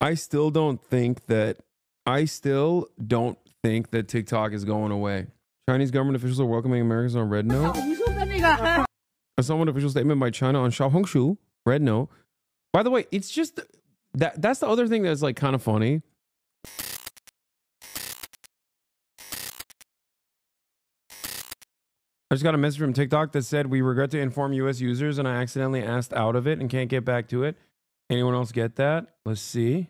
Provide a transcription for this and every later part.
I still don't think that TikTok is going away. Chinese government officials are welcoming Americans on Red Note. A somewhat official statement by China on Xiaohongshu, Red Note. By the way, it's just that's the other thing that's like kind of funny. I just got a message from TikTok that said, we regret to inform US users, and I accidentally asked out of it and can't get back to it. Anyone else get that? Let's see.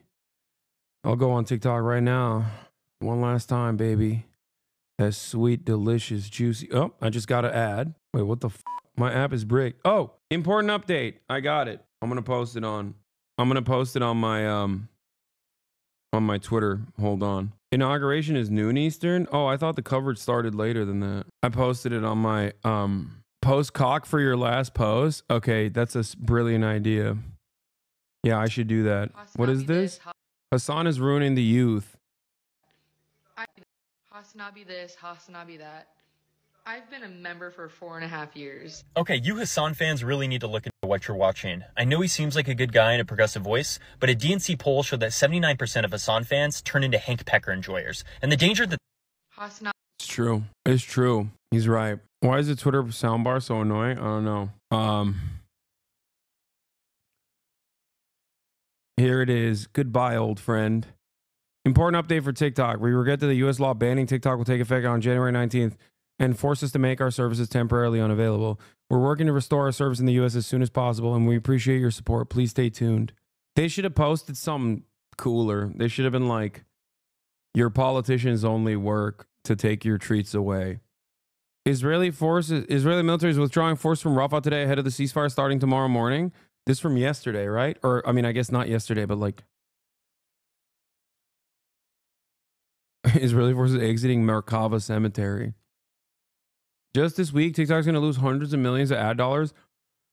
I'll go on TikTok right now. One last time, baby. That sweet, delicious, juicy. Oh, I just got an ad. Wait, what the f? My app is bricked. Oh, important update. I got it. I'm going to post it on my Twitter. Hold on. Inauguration is noon Eastern. Oh, I thought the coverage started later than that. I posted it on my post cock for your last post. Okay, that's a brilliant idea. Yeah, I should do that. What is this? Hasan is ruining the youth. HasanAbi this, HasanAbi that. I've been a member for 4.5 years. Okay, you Hasan fans really need to look into what you're watching. I know he seems like a good guy and a progressive voice, but a DNC poll showed that 79% of Hasan fans turn into Hank Pecker enjoyers. And the danger that... It's true. It's true. He's right. Why is the Twitter soundbar so annoying? I don't know. Here it is. Goodbye, old friend. Important update for TikTok. We regret that the U.S. law banning TikTok will take effect on January 19th and force us to make our services temporarily unavailable. We're working to restore our service in the U.S. as soon as possible, and we appreciate your support. Please stay tuned. They should have posted something cooler. They should have been like, your politicians only work to take your treats away. Israeli military is withdrawing force from Rafah today ahead of the ceasefire starting tomorrow morning. This from yesterday, right? Or, I mean, I guess not yesterday, but like... Israeli forces exiting Merkava Cemetery. Just this week, TikTok's going to lose hundreds of millions of ad dollars.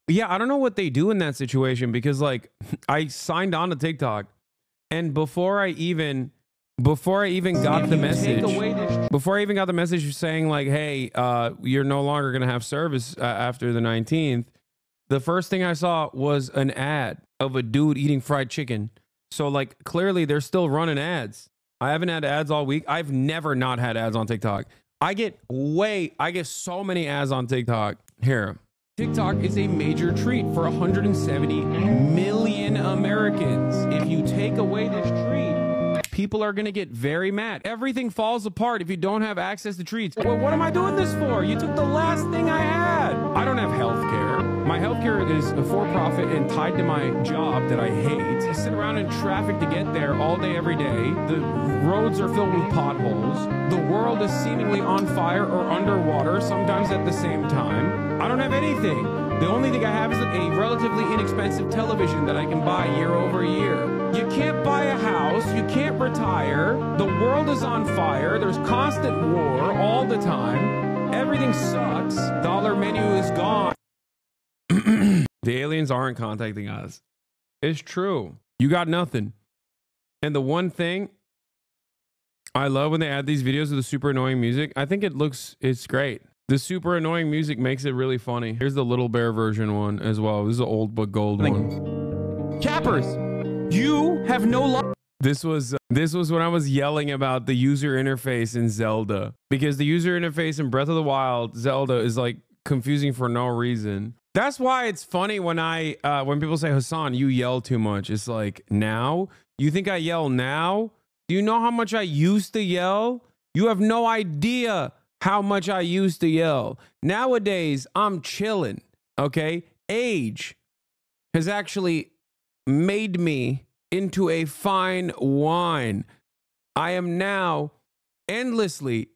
Yeah, I don't know what they do in that situation because, like, I signed on to TikTok, and before I even got the message saying like, hey, you're no longer going to have service after the 19th, the first thing I saw was an ad of a dude eating fried chicken. So, like, clearly they're still running ads. I haven't had ads all week. I've never not had ads on TikTok. I get so many ads on TikTok. Here. TikTok is a major treat for 170 million Americans. If you take away this treat, people are going to get very mad. Everything falls apart if you don't have access to treats. Well, what am I doing this for? You took the last thing I had. I don't have health care. My healthcare is for-profit and tied to my job that I hate. I sit around in traffic to get there all day, every day. The roads are filled with potholes. The world is seemingly on fire or underwater, sometimes at the same time. I don't have anything. The only thing I have is a relatively inexpensive television that I can buy year over year. You can't buy a house. You can't retire. The world is on fire. There's constant war all the time. Everything sucks. Dollar menu is gone. The aliens aren't contacting us. It's true. You got nothing. And the one thing I love when they add these videos with the super annoying music, I think it's great. The super annoying music makes it really funny. Here's the Little Bear version one as well. This is an old but gold one. Cappers, you have no luck. This was when I was yelling about the user interface in Zelda, because the user interface in Breath of the Wild, Zelda, is like confusing for no reason. That's why it's funny when when people say, Hasan, you yell too much. It's like, now? You think I yell now? Do you know how much I used to yell? You have no idea how much I used to yell. Nowadays, I'm chilling, okay? Age has actually made me into a fine wine. I am now endlessly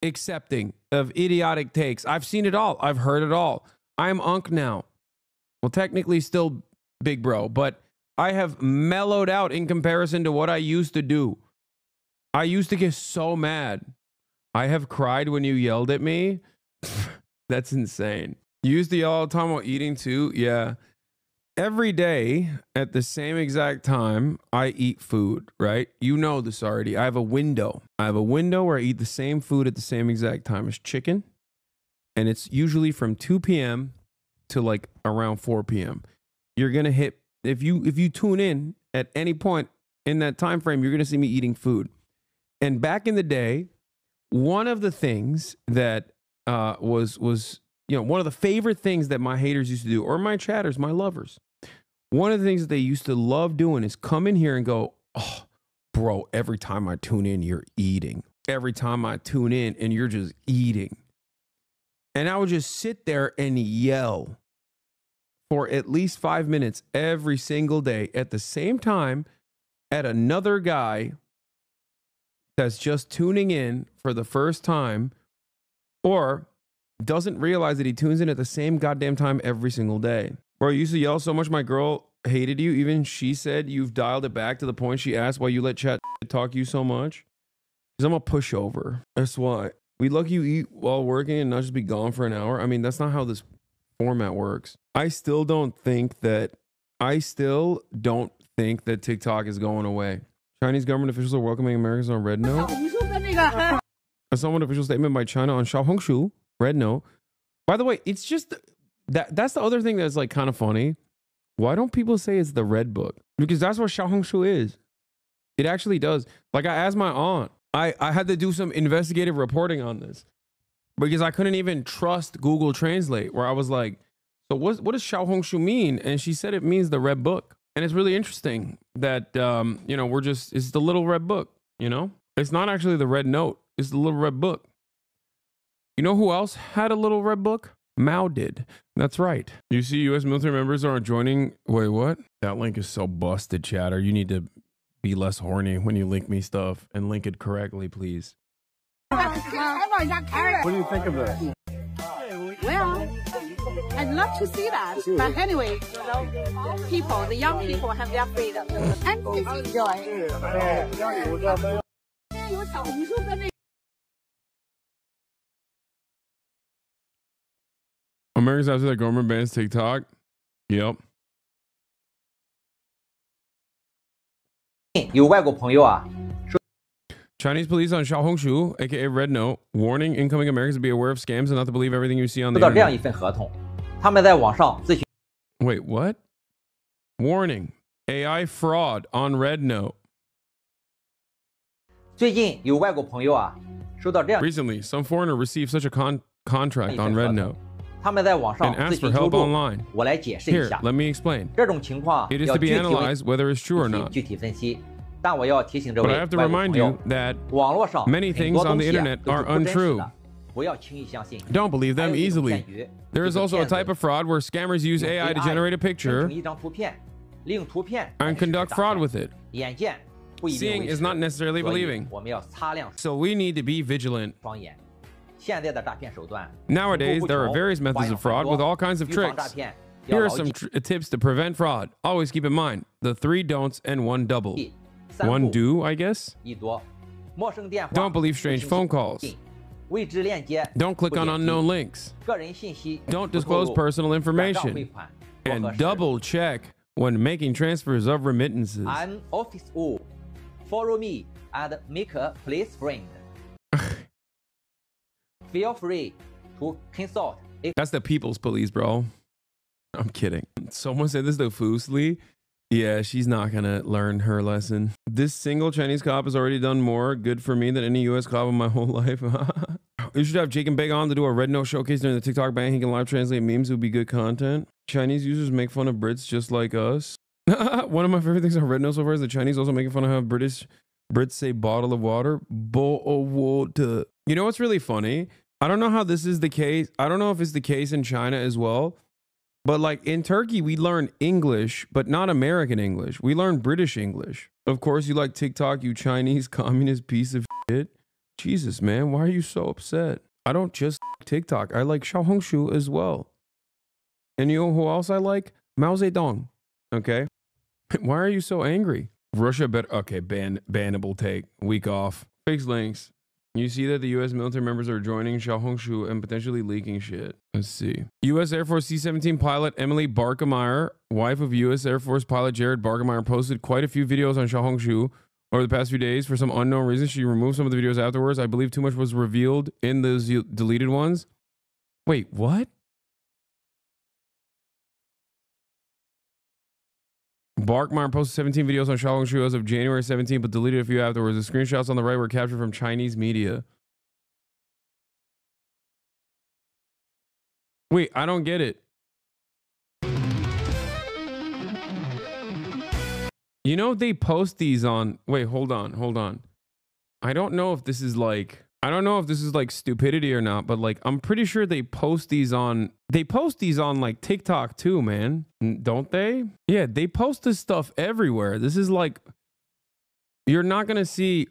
accepting of idiotic takes. I've seen it all. I've heard it all. I'm Unk now. Well, technically still big bro, but I have mellowed out in comparison to what I used to do. I used to get so mad. I have cried when you yelled at me. That's insane. You used to yell all the time while eating too? Yeah. Every day at the same exact time, I eat food, right? You know this already. I have a window. I have a window where I eat the same food at the same exact time as chicken. And it's usually from 2 p.m. to like around 4 p.m. You're going to hit, if you tune in at any point in that time frame, you're going to see me eating food. And back in the day, one of the things that was one of the favorite things that my haters used to do, or my chatters, my lovers, one of the things that they used to love doing is come in here and go, oh, bro, every time I tune in, you're eating. Every time I tune in and you're just eating. And I would just sit there and yell for at least 5 minutes every single day at the same time at another guy that's just tuning in for the first time or doesn't realize that he tunes in at the same goddamn time every single day. Bro, you used to yell so much my girl hated you. Even she said you've dialed it back to the point she asked why you let chat talk you so much. Because I'm a pushover. That's why. We lucky you eat while working and not just be gone for an hour. I mean, that's not how this format works. I still don't think that TikTok is going away. Chinese government officials are welcoming Americans on Red Note. A somewhat official statement by China on Xiaohongshu, Red Note. By the way, it's just that's the other thing that's like kind of funny. Why don't people say it's the Red Book? Because that's what Xiaohongshu is. It actually does. Like I asked my aunt, I had to do some investigative reporting on this because I couldn't even trust Google Translate, where I was like, so what does Xiaohongshu mean? And she said it means the Red Book. And it's really interesting that, it's the little red book, It's not actually the Red Note. It's the little red book. You know who else had a little red book? Mao did. That's right. You see U.S. military members are joining. Wait, what? That link is so busted, chatter. You need to be less horny when you link me stuff and link it correctly, please. What do you think of that? Well, I'd love to see that. But anyway, the young people have their freedom. And please enjoy. Americans after the government bans TikTok. Yep. 有外国朋友啊， Chinese police on Xiaohongshu, aka Red Note, warning incoming Americans to be aware of scams and not to believe everything you see on the 收到这样一 internet. 份合同，他们在网上咨询 Wait, what? Warning. AI fraud on Red Note. 最近有外国朋友啊，收到这样 Recently, some foreigner received such a contract 一 on 份 Red 合 Note 同，他们在网上 and 咨 asked for 询求 help 助。 online. 我来解释一 Here, 下， let me explain. 这种情况 It is 要 to be 具体问 analyzed whether it's true or 具 not. 具体分析。但我要提醒这 But 位 I 外 have to 国 remind 朋友 you，that 网络上 many 很 things 多 on 东 the 西啊 internet 都是 are 不真实 untrue. 的，不要轻易相信。 Don't believe 还 them 有一种 easily. 骗局， There 就 is 是 also a 骗子 type of fraud where scammers use 用 AI to generate a 生 picture 成一张图片，利用图片 and 来实施 conduct 诈 fraud 骗 with it. 眼见不一定 Seeing 为 is 实 not necessarily 所以 believing. 我们要擦亮 So we need to be vigilant. 双眼。现在的诈骗手段 Nowadays, 层出不 there are 穷 various 花 methods 样 of fraud 繁 with 多 all kinds of 预防诈 tricks. 骗要 Here are 牢 some 记 tips to prevent fraud. Always keep in mind the 3 don'ts and 1 double. 三 1 步 do, I guess. 一多，陌生电话 Don't believe 不 strange 轻 phone 信 calls. 未知链接 Don't click 不 on 点击 unknown links. 个人信息 Don't 不透 disclose 露 personal 转账汇 information. 款不合 And 适 double check when making transfers of remittances. I'm office O. Follow me and make a place friend. Feel free to consult. That's the people's police, bro. I'm kidding. Someone said this to Fusli. Yeah, she's not gonna learn her lesson. This single Chinese cop has already done more good for me than any US cop in my whole life. You should have Jake and Big on to do a Red Note showcase during the TikTok ban. He can live translate memes. It would be good content. Chinese users make fun of Brits just like us. One of my favorite things on Red Note so far is the Chinese also making fun of how Brits say bottle of water. Bowl of water. You know what's really funny? I don't know how this is the case. I don't know if it's the case in China as well. But like in Turkey, we learn English, but not American English. We learn British English. Of course, you like TikTok, you Chinese communist piece of shit. Jesus, man, why are you so upset? I don't just TikTok. I like Xiaohongshu as well. And you know who else I like? Mao Zedong. Okay. Why are you so angry? Russia better. Okay, bannable take. Week off. Fix links. You see that the U.S. military members are joining Xiaohongshu and potentially leaking shit. Let's see. U.S. Air Force C-17 pilot Emily Barkemeyer, wife of U.S. Air Force pilot Jared Barkemeyer, posted quite a few videos on Xiaohongshu over the past few days. For some unknown reason, she removed some of the videos afterwards. I believe too much was revealed in those deleted ones. Wait, what? Barkmeyer posted 17 videos on Xiaohongshu as of January 17, but deleted a few afterwards. The screenshots on the right were captured from Chinese media. Wait, I don't get it. You know, they post these on... Wait, hold on. I don't know if this is like... I don't know if this is like stupidity or not, but like, I'm pretty sure they post these on... They post these on like TikTok too, man. Don't they? Yeah, they post this stuff everywhere. This is like... You're not going to see...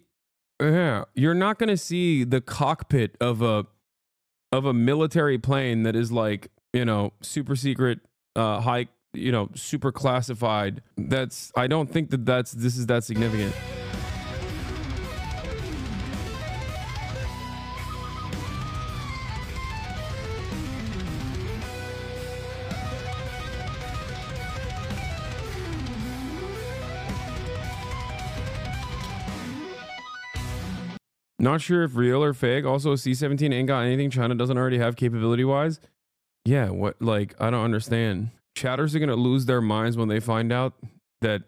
Yeah, you're not going to see the cockpit of a military plane that is like, you know, super secret, high... You know, super classified. That's, I don't think that this is that significant. Not sure if real or fake. Also, C-17 ain't got anything China doesn't already have capability wise. Yeah, what, like, I don't understand. Chatters are going to lose their minds when they find out that,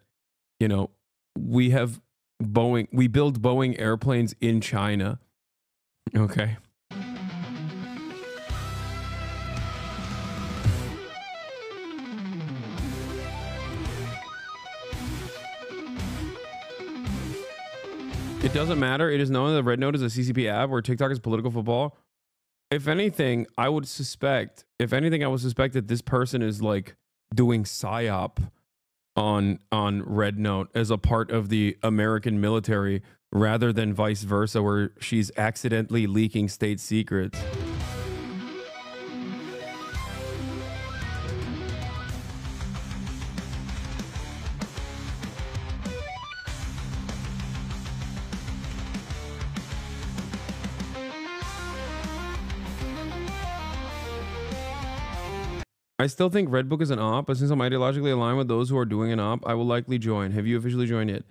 you know, we build Boeing airplanes in China. Okay. It doesn't matter. It is known that Red Note is a CCP app where TikTok is political football. If anything, I would suspect that this person is like doing psyop on Red Note as a part of the American military rather than vice versa, where she's accidentally leaking state secrets. I still think Redbook is an op, but since I'm ideologically aligned with those who are doing an op, I will likely join. Have you officially joined yet?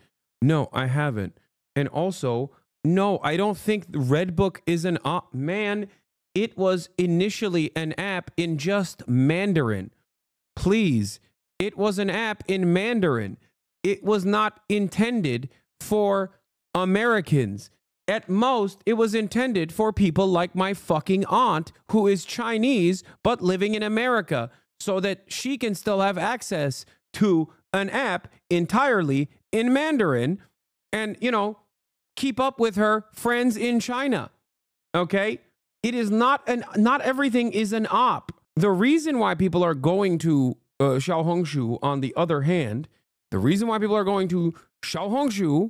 No, I haven't. And also, no, I don't think Redbook is an op. Man, it was initially an app in just Mandarin. Please, it was an app in Mandarin. It was not intended for Americans. At most, it was intended for people like my fucking aunt, who is Chinese but living in America, so that she can still have access to an app entirely in Mandarin and, you know, keep up with her friends in China. Okay? It is not everything is an op. The reason why people are going to Xiaohongshu, on the other hand, the reason why people are going to Xiaohongshu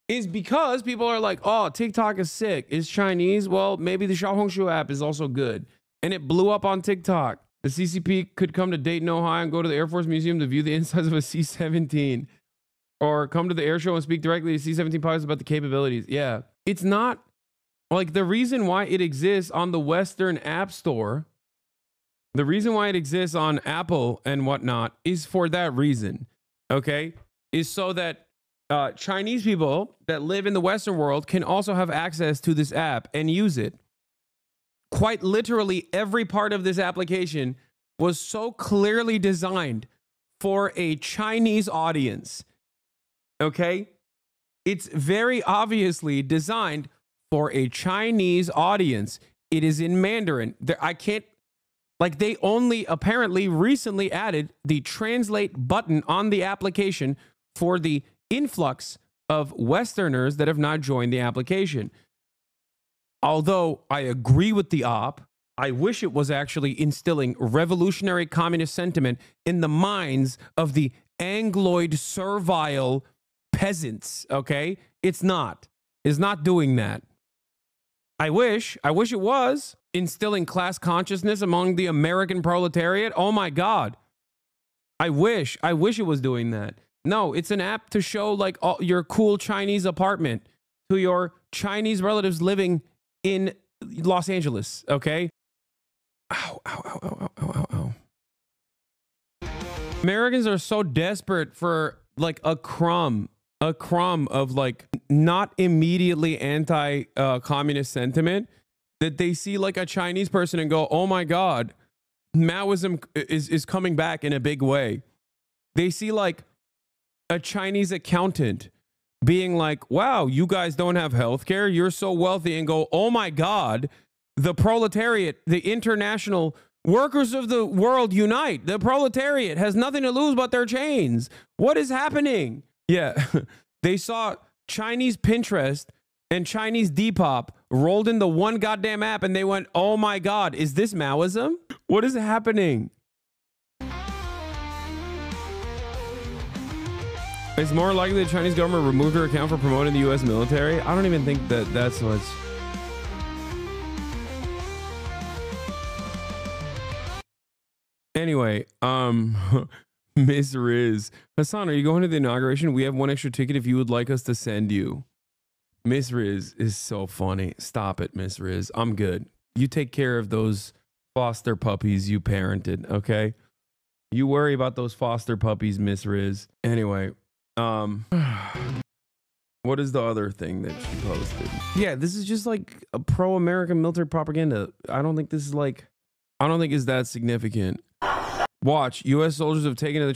is because people are like, oh, TikTok is sick. It's Chinese. Well, maybe the Xiaohongshu app is also good. And it blew up on TikTok. The CCP could come to Dayton, Ohio and go to the Air Force Museum to view the insides of a C-17. Or come to the air show and speak directly to C-17 pilots about the capabilities. Yeah. It's not, like, the reason why it exists on the Western App Store, the reason why it exists on Apple and whatnot is for that reason. Okay? Is so that Chinese people that live in the Western world can also have access to this app and use it. Quite literally, every part of this application was so clearly designed for a Chinese audience. Okay? It's very obviously designed for a Chinese audience. It is in Mandarin. I can't, like, they only apparently recently added the translate button on the application for the influx of Westerners that have not joined the application. Although I agree with the op, I wish it was actually instilling revolutionary communist sentiment in the minds of the Angloid servile peasants, okay? It's not. It's not doing that. I wish it was instilling class consciousness among the American proletariat. Oh my God. I wish it was doing that. No, it's an app to show like all your cool Chinese apartment to your Chinese relatives living in Los Angeles, okay? Ow, ow, ow, ow, ow, ow, ow. Americans are so desperate for like a crumb of like not immediately anti-communist sentiment that they see like a Chinese person and go, oh my God, Maoism is coming back in a big way. They see like a Chinese accountant being like, wow, you guys don't have health care. You're so wealthy, and go, oh my God, the proletariat, the international workers of the world unite. The proletariat has nothing to lose but their chains. What is happening? Yeah, they saw Chinese Pinterest and Chinese Depop rolled into one goddamn app, and they went, oh my God, is this Maoism? What is happening? It's more likely the Chinese government removed her account for promoting the U.S. military. I don't even think that that's what's... Anyway, Miss Riz. Hasan, are you going to the inauguration? We have one extra ticket if you would like us to send you. Miss Riz is so funny. Stop it, Miss Riz. I'm good. You take care of those foster puppies you parented, okay? You worry about those foster puppies, Miss Riz. Anyway, what is the other thing that she posted? Yeah, this is just like a pro-American military propaganda. I don't think it's that significant. Watch, U.S. soldiers have taken to the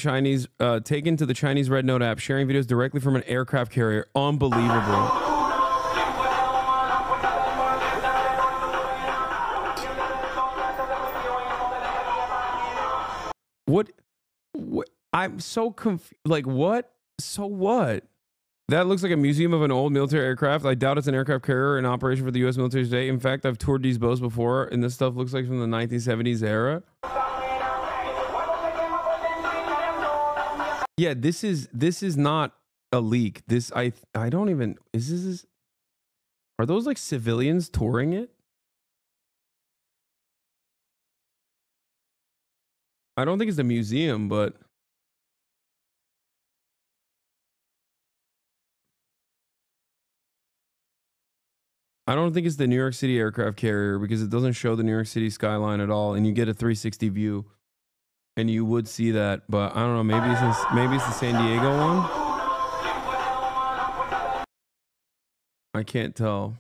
Chinese Red Note app, sharing videos directly from an aircraft carrier. Unbelievable. What? I'm so confused. Like, what? So what? That looks like a museum of an old military aircraft. I doubt it's an aircraft carrier in operation for the U.S. military today. In fact, I've toured these boats before, and this stuff looks like from the 1970s era. Yeah, this is not a leak. I don't even... Are those like civilians touring it? I don't think it's a museum, but... I don't think it's the New York City aircraft carrier because it doesn't show the New York City skyline at all, and you get a 360 view, and you would see that. But I don't know. Maybe it's the San Diego one. I can't tell.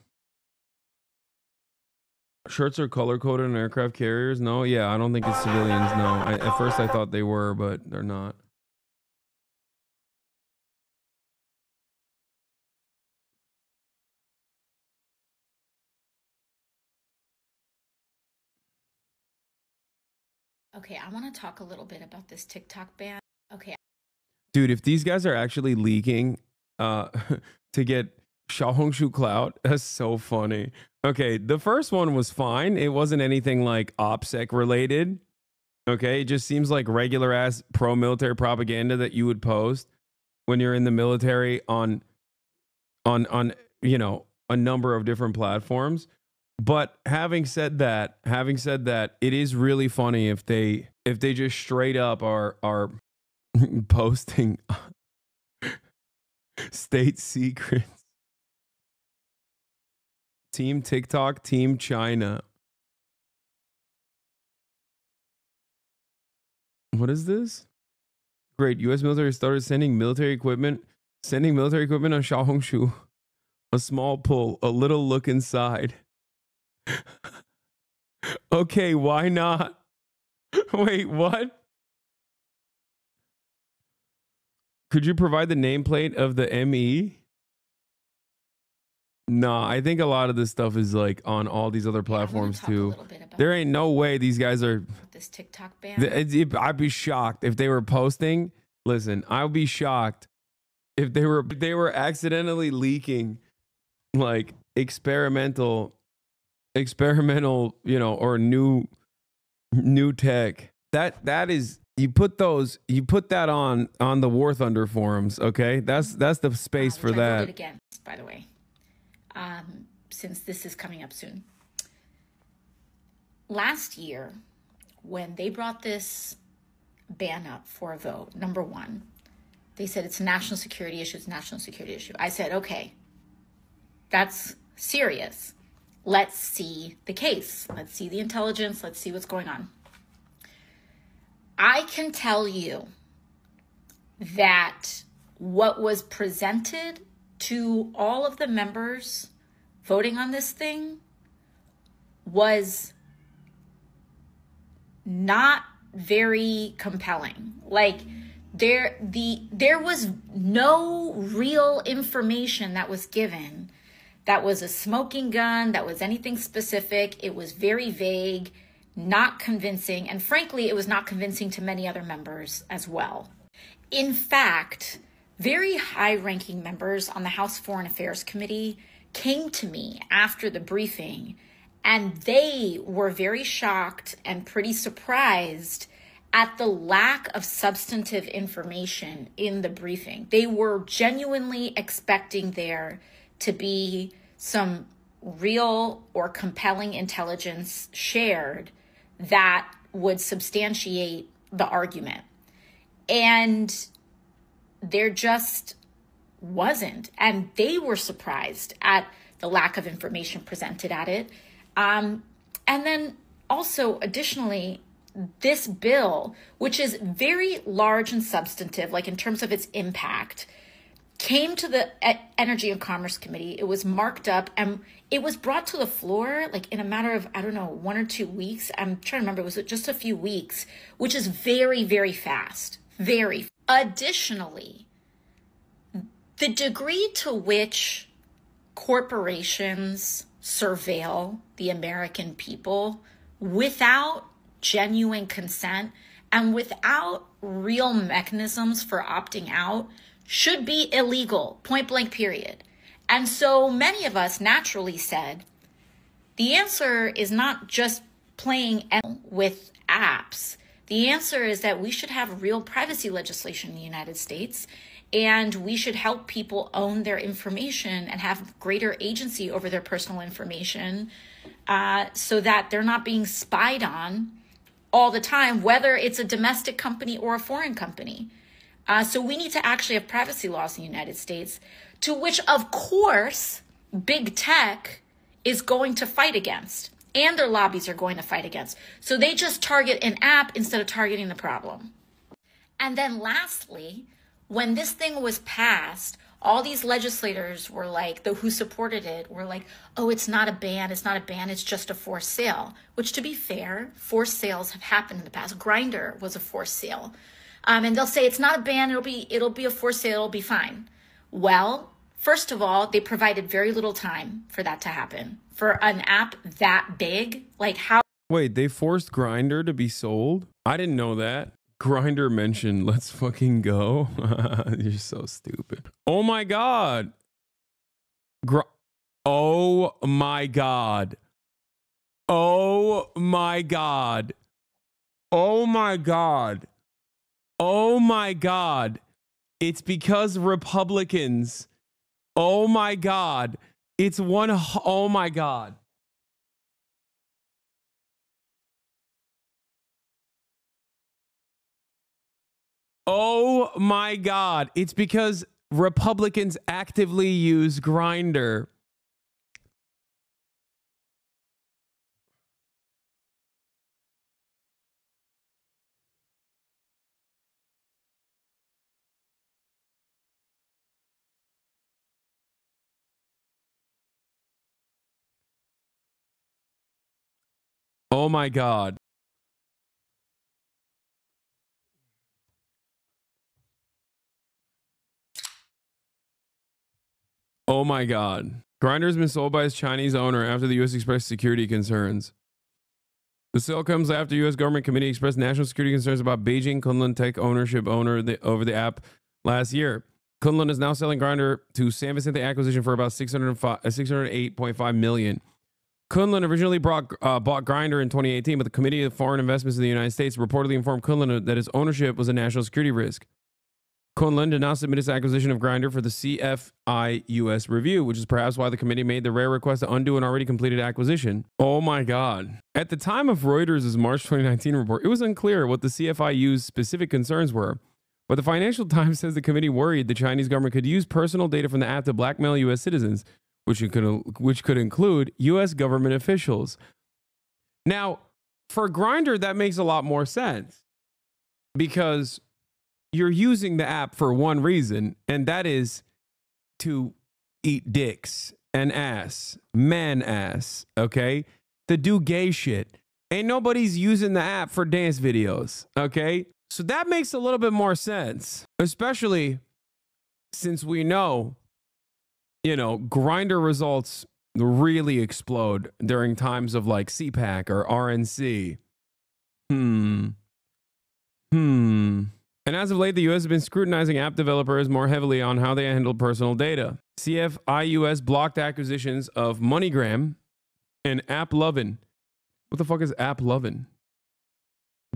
Shirts are color coded on aircraft carriers. No, yeah, I don't think it's civilians. No, at first I thought they were, but they're not. Okay, I want to talk a little bit about this TikTok ban. Okay. Dude, if these guys are actually leaking to get Xiaohongshu clout, that's so funny. Okay, the first one was fine. It wasn't anything like OPSEC related. Okay, it just seems like regular ass pro-military propaganda that you would post when you're in the military on you know, a number of different platforms. But having said that, it is really funny if they just straight up are posting state secrets. Team TikTok, Team China. What is this? Great. U.S. military started sending military equipment on Xiaohongshu. A small pull, a little look inside. Okay, why not? Wait, what? Could you provide the nameplate of the ME? Nah, I think a lot of this stuff is like on all these other platforms too. There ain't no way these guys are this TikTok ban. I'd be shocked if they were posting. Listen, I would be shocked if they were accidentally leaking like experimental, you know, or new tech. That is, you put that on the War Thunder forums, okay? That's the space for that. I wrote it again, by the way. Since this is coming up soon. Last year, when they brought this ban up for a vote, number one, they said it's a national security issue, I said, okay, that's serious. Let's see the case. Let's see the intelligence. Let's see what's going on. I can tell you that what was presented to all of the members voting on this thing was not very compelling. Like, There was no real information that was given that was a smoking gun, that was anything specific. It was very vague, not convincing, and frankly, it was not convincing to many other members as well. In fact, very high-ranking members on the House Foreign Affairs Committee came to me after the briefing, and they were very shocked and pretty surprised at the lack of substantive information in the briefing. They were genuinely expecting there to be some real or compelling intelligence shared that would substantiate the argument. And there just wasn't. And they were surprised at the lack of information presented at it. And then also, additionally, this bill, which is very large and substantive, like in terms of its impact, came to the Energy and Commerce Committee. It was marked up and it was brought to the floor like in a matter of, 1 or 2 weeks. I'm trying to remember, was it just a few weeks, which is very, very fast. Very. Additionally, the degree to which corporations surveil the American people without genuine consent and without real mechanisms for opting out should be illegal, point blank, period. And so many of us naturally said, the answer is not just playing with apps. The answer is that we should have real privacy legislation in the United States, and we should help people own their information and have greater agency over their personal information so that they're not being spied on all the time, whether it's a domestic company or a foreign company. So we need to actually have privacy laws in the United States, to which, of course, big tech is going to fight against, and their lobbies are going to fight against. So they just target an app instead of targeting the problem. And then lastly, when this thing was passed, all these legislators were like, who supported it were like, oh, it's not a ban, it's just a forced sale. Which, to be fair, forced sales have happened in the past. Grindr was a forced sale. And they'll say it's not a ban, it'll be a forced sale, it'll be fine. Well, first of all, they provided very little time for that to happen. For an app that big, like how... Wait, they forced Grindr to be sold? I didn't know that. Grindr mentioned let's fucking go. You're so stupid. Oh my God. Oh my God. Oh my God. Oh my God. Oh my God. It's because Republicans. Oh my God. It's one. Oh my God. Oh my God. It's because Republicans actively use Grindr. Oh my God. Oh my God. Grindr has been sold by its Chinese owner after the U.S. expressed security concerns. The sale comes after U.S. government committee expressed national security concerns about Beijing Kunlun Tech ownership over the app last year. Kunlun is now selling Grindr to San Vicente Acquisition for about $608.5 million. Kunlun originally bought Grindr in 2018, but the Committee of Foreign Investments in the United States reportedly informed Kunlun that its ownership was a national security risk. Kunlun did not submit its acquisition of Grindr for the CFI US review, which is perhaps why the committee made the rare request to undo an already completed acquisition. Oh my God. At the time of Reuters' March 2019 report, it was unclear what the CFIU's specific concerns were. But the Financial Times says the committee worried the Chinese government could use personal data from the app to blackmail U.S. citizens, which could include U.S. government officials. Now, for Grindr, that makes a lot more sense because you're using the app for one reason, and that is to eat dicks and ass, man ass, okay? To do gay shit. Ain't nobody's using the app for dance videos, okay? So that makes a little bit more sense, especially since we know, you know, Grinder results really explode during times of like CPAC or RNC. And as of late, the U.S. has been scrutinizing app developers more heavily on how they handle personal data. CFIUS blocked acquisitions of MoneyGram and AppLovin. What the fuck is AppLovin?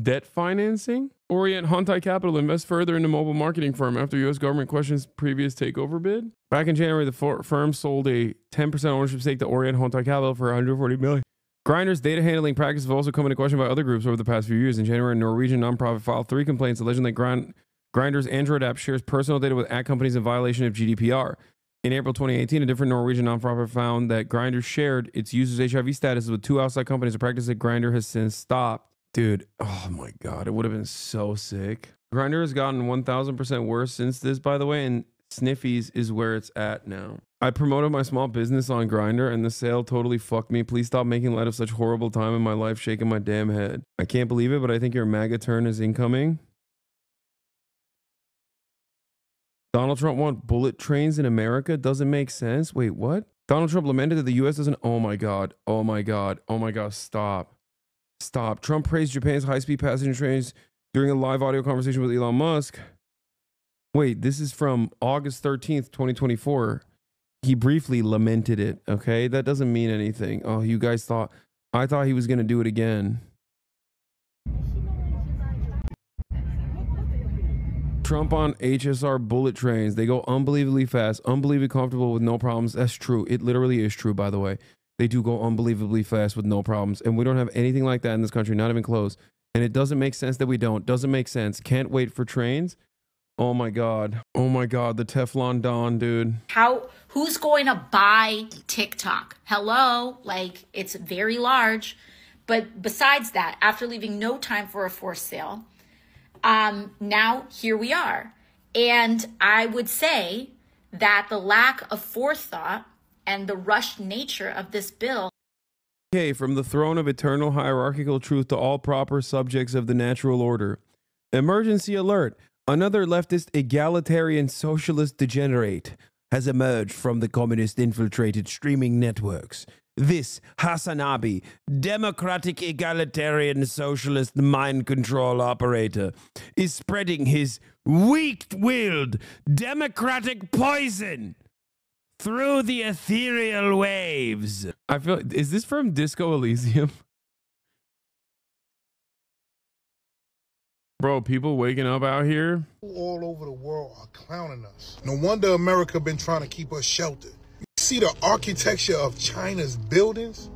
Debt financing? Orient Hontai Capital invests further into mobile marketing firm after U.S. government questions previous takeover bid. Back in January, the firm sold a 10% ownership stake to Orient Hontai Capital for $140 million. Grindr's data handling practices have also come into question by other groups over the past few years. In January, a Norwegian nonprofit filed 3 complaints alleging that Grindr's Android app shares personal data with ad companies in violation of GDPR. In April 2018, a different Norwegian nonprofit found that Grindr shared its users' HIV statuses with 2 outside companies, a practice that Grindr has since stopped. Dude, oh my God, it would have been so sick. Grindr has gotten 1,000% worse since this, by the way, and Sniffies is where it's at now. I promoted my small business on Grindr and the sale totally fucked me. Please stop making light of such horrible time in my life, shaking my damn head. I can't believe it, but I think your MAGA turn is incoming. Donald Trump want bullet trains in America? Doesn't make sense. Wait, what? Donald Trump lamented that the U.S. doesn't... Oh my God. Oh my God. Oh my God. Stop. Stop. Trump praised Japan's high-speed passenger trains during a live audio conversation with Elon Musk. Wait, this is from August 13th, 2024. He briefly lamented it, okay? That doesn't mean anything. Oh, you guys thought... I thought he was going to do it again. Trump on HSR bullet trains. They go unbelievably fast, unbelievably comfortable with no problems. That's true. It literally is true, by the way. They do go unbelievably fast with no problems. And we don't have anything like that in this country, not even close. And it doesn't make sense that we don't. Doesn't make sense. Can't wait for trains. Oh my God. Oh my God. The Teflon Don, dude. Who's going to buy TikTok? Hello? Like, it's very large. But besides that, after leaving no time for a forced sale, now here we are. And I would say that the lack of forethought and the rushed nature of this bill. Okay, from the throne of eternal hierarchical truth to all proper subjects of the natural order. Emergency alert. Another leftist egalitarian socialist degenerate has emerged from the communist infiltrated streaming networks. This HasanAbi, democratic egalitarian socialist mind control operator, is spreading his weak-willed democratic poison through the ethereal waves. I feel, is this from Disco Elysium? Bro, people waking up out here. All over the world are clowning us. No wonder America been trying to keep us sheltered. You see the architecture of China's buildings?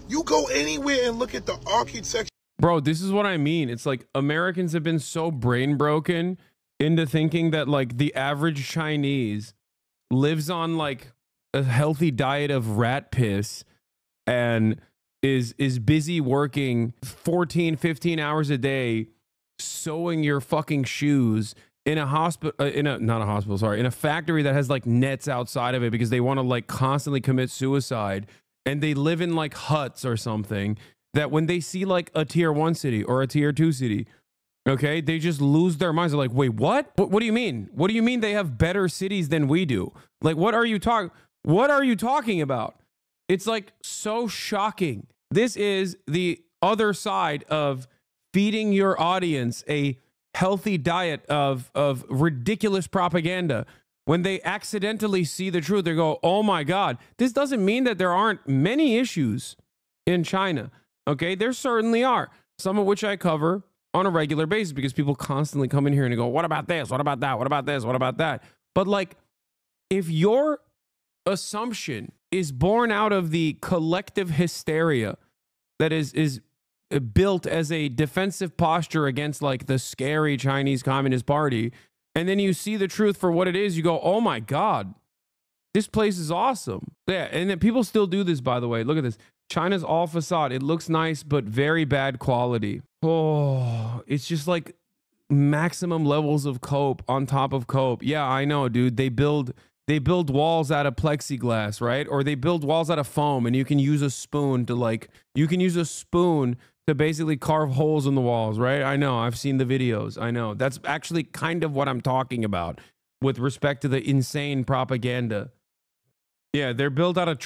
You go anywhere and look at the architecture. Bro, this is what I mean. It's like Americans have been so brain broken into thinking that like the average Chinese lives on like a healthy diet of rat piss and is busy working 14, 15 hours a day sewing your fucking shoes in a hospital, not a hospital, sorry, in a factory that has like nets outside of it because they want to like constantly commit suicide, and they live in like huts or something, that when they see like a tier 1 city or a tier 2 city, okay, they just lose their minds. They're like, wait, what? What do you mean? What do you mean they have better cities than we do? Like, what are you talking about? It's like so shocking. This is the other side of feeding your audience a healthy diet of ridiculous propaganda. When they accidentally see the truth, they go, oh my God. This doesn't mean that there aren't many issues in China. Okay, there certainly are, some of which I cover on a regular basis because people constantly come in here and go, what about this? What about that? What about this? What about that? But like, if your assumption is born out of the collective hysteria that is built as a defensive posture against like the scary Chinese Communist Party, and then you see the truth for what it is, you go, oh my God, this place is awesome. Yeah, and then people still do this, by the way. Look at this. China's all facade. It looks nice, but very bad quality. Oh, it's just like maximum levels of cope on top of cope. Yeah, I know, dude. They build walls out of plexiglass, right? Or they build walls out of foam, and you can use a spoon to to basically carve holes in the walls, right? I know. I've seen the videos. I know. That's actually kind of what I'm talking about with respect to the insane propaganda. Yeah, they're built out of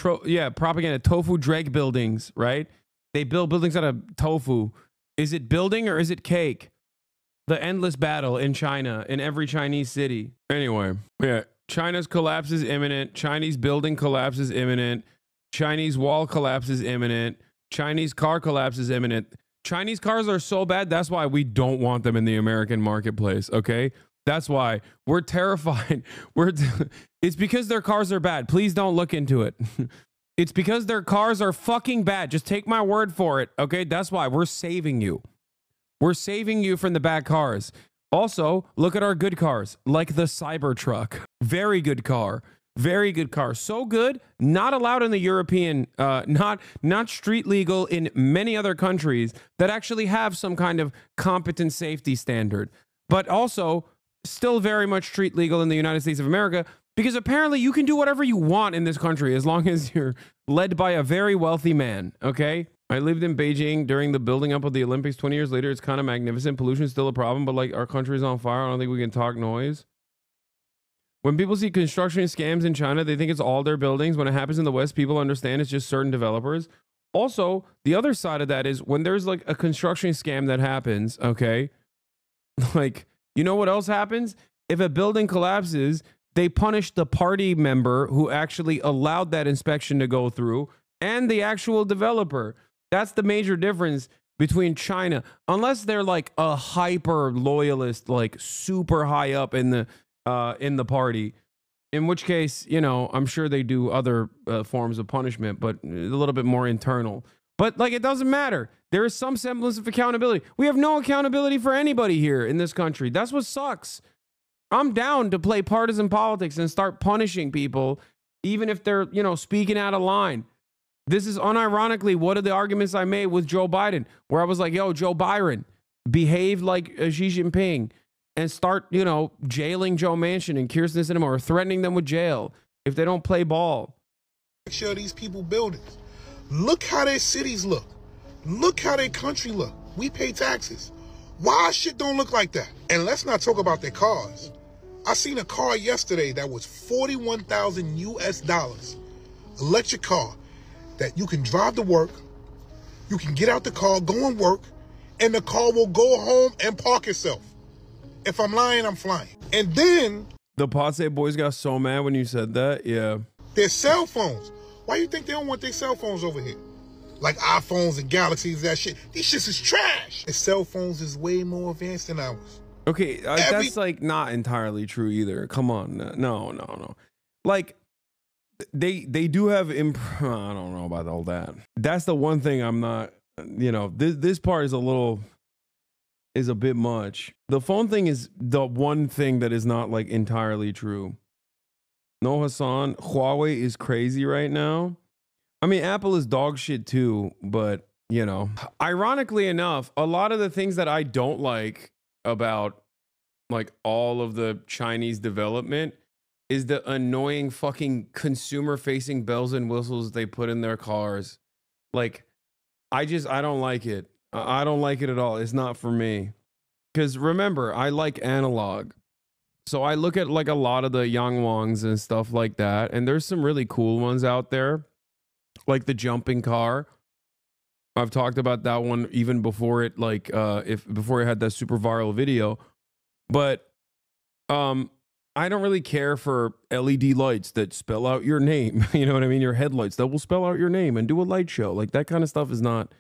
propaganda, tofu dreg buildings, right? They build buildings out of tofu. Is it building or is it cake? The endless battle in China, in every Chinese city. Anyway, yeah, China's collapse is imminent. Chinese building collapse is imminent. Chinese wall collapse is imminent. Chinese car collapse is imminent. Chinese cars are so bad, that's why we don't want them in the American marketplace, okay? That's why we're terrified. It's because their cars are bad. Please don't look into it. It's because their cars are fucking bad. Just take my word for it, okay? That's why we're saving you. We're saving you from the bad cars. Also, look at our good cars, like the Cybertruck. Very good car. Very good car. So good, not allowed in the European, not street legal in many other countries that actually have some kind of competent safety standard. But also, still very much street legal in the United States of America, because apparently you can do whatever you want in this country as long as you're led by a very wealthy man, okay? I lived in Beijing during the building up of the Olympics. 20 years later, it's kind of magnificent. Pollution is still a problem, but like our country's on fire. I don't think we can talk noise. When people see construction scams in China, they think it's all their buildings. When it happens in the West, people understand it's just certain developers. Also, the other side of that is when there's like a construction scam that happens, okay? Like, you know what else happens? If a building collapses, they punish the party member who actually allowed that inspection to go through and the actual developer. That's the major difference between China. Unless they're like a hyper loyalist, like super high up in the party, in which case, you know, I'm sure they do other forms of punishment, but a little bit more internal. But like, it doesn't matter. There is some semblance of accountability. We have no accountability for anybody here in this country. That's what sucks. I'm down to play partisan politics and start punishing people, even if they're, you know, speaking out of line. This is unironically one of the arguments I made with Joe Biden, where I was like, yo, Joe Biden, behave like Xi Jinping and start, you know, jailing Joe Manchin and Kirsten Sinema, or threatening them with jail if they don't play ball. Make sure these people buildings. Look how their cities look. Look how their country look. We pay taxes. Why shit don't look like that? And let's not talk about their cars. I seen a car yesterday that was $41,000 US, electric car, that you can drive to work, you can get out the car, go and work, and the car will go home and park itself. If I'm lying, I'm flying. And then the Patsy boys got so mad when you said that. Yeah. Their cell phones. Why you think they don't want their cell phones over here? Like iPhones and Galaxies, that shit. These shits is trash. Their cell phones is way more advanced than ours. Okay, that's like not entirely true either. Come on. No. Like, they do have I don't know about all that. That's the one thing I'm not, you know, this part is a bit much. The phone thing is the one thing that is not like entirely true. No, Hasan, Huawei is crazy right now. I mean, Apple is dog shit too, but you know, ironically enough, a lot of the things that I don't like about like all of the Chinese development is the annoying fucking consumer facing bells and whistles they put in their cars. Like, I don't like it. I don't like it at all. It's not for me. Because remember, I like analog. So I look at like a lot of the Yangwangs and stuff like that. And there's some really cool ones out there. Like the jumping car. I've talked about that one even before it before it had that super viral video. But I don't really care for LED lights that spell out your name. You know what I mean? Your headlights that will spell out your name and do a light show. Like that kind of stuff is not